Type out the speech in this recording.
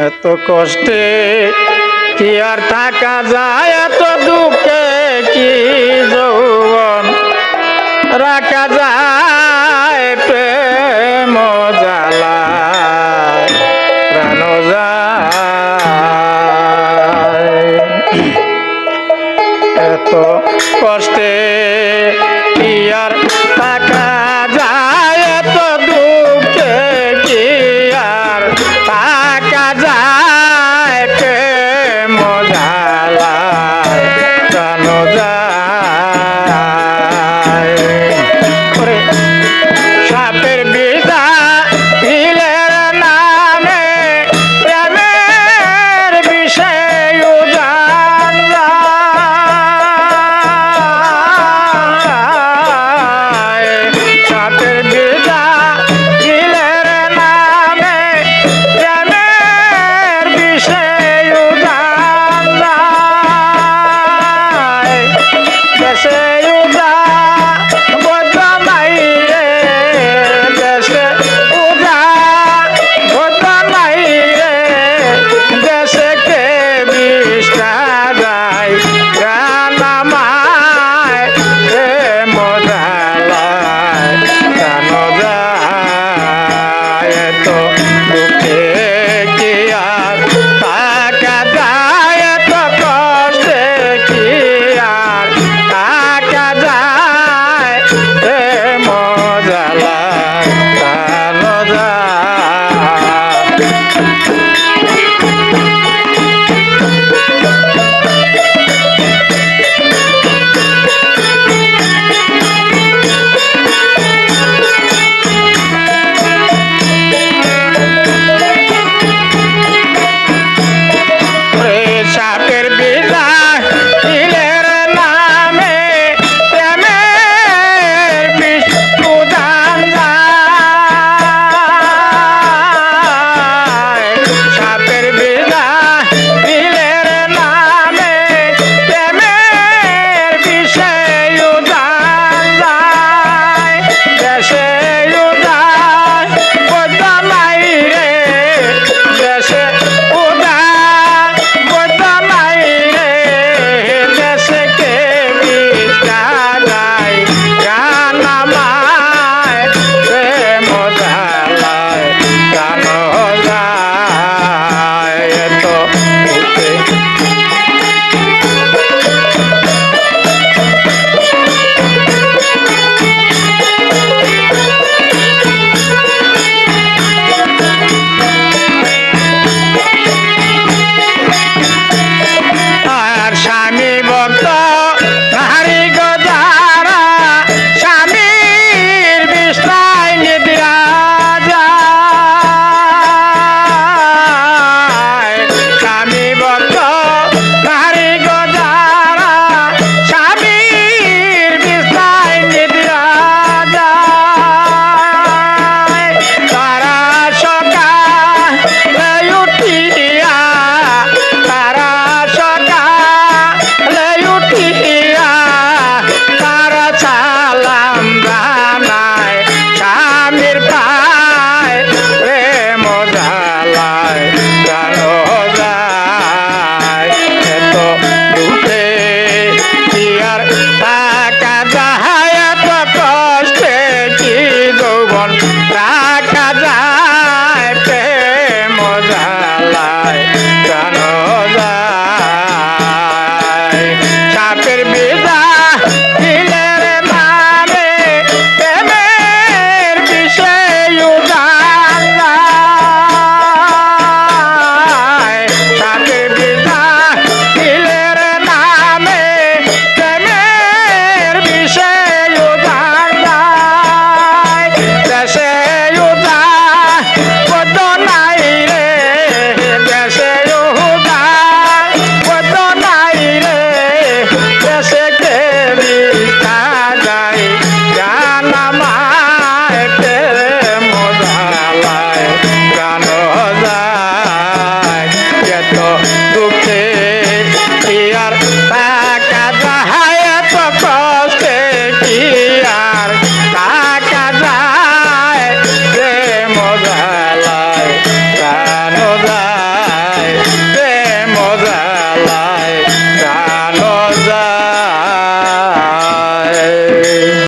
এত কষ্টে কি আর থাকা যায়, এত দুঃখে কি যৌবন রাখা যায়, প্রেম জ্বালায় প্রাণ যায়। এত কষ্টে কি আর থাকা যায়, এত দুঃখে কি আর থাকা যায়, প্রেম জ্বালায় প্রাণ যায়। ওরে সাপের বিধা ঢিলের নামে প্রেমের বিষয় উজান যায়। সাপের বিধা ঢিলের নামে প্রেমের বিষয় উজান যায়। দেশে উদা বদনাই রে, দেশে উদা বদনাই রে, দেশে কে বিষ্টা যায় গান আমায় রে মজালায় গান যায়। তো দুঃখে কি আর থাকা যায়, এত কষ্টে কি আর থাকা যায়, রে মজালায় গান যায়। সাপের বিধা ঢিলের নামে প্রেমের বিষ উদান যায়। সাপের বিধা ঢিলের নামে প্রেমের বিষয় উদান যায়। দেশে উদান বদনাই রে, দেশে উদান বদনাই রে, দেশে কে বিষ্টা যায় গান আমায় রে মজালায় গান যায়। এত দুঃখে আর স্বামী ভক্ত নারী গো যারা, স্বামীর বিষ্ণায় নিদ্রা যায়। স্বামী ভক্ত নারী গো যারা, স্বামীর বিষ্ণায় নিদ্রা যায়। তারা সকালে উঠিয়া, তারা সকালে উঠিয়া, তারা সালাম জানায় স্বামীর পায় প্রেম জ্বালায় প্রাণ যায়। এত দুঃখে কি আর থাকা যায়, এত কষ্টে কি যৌবন রাখা যায়, প্রেম জ্বালায় প্রাণ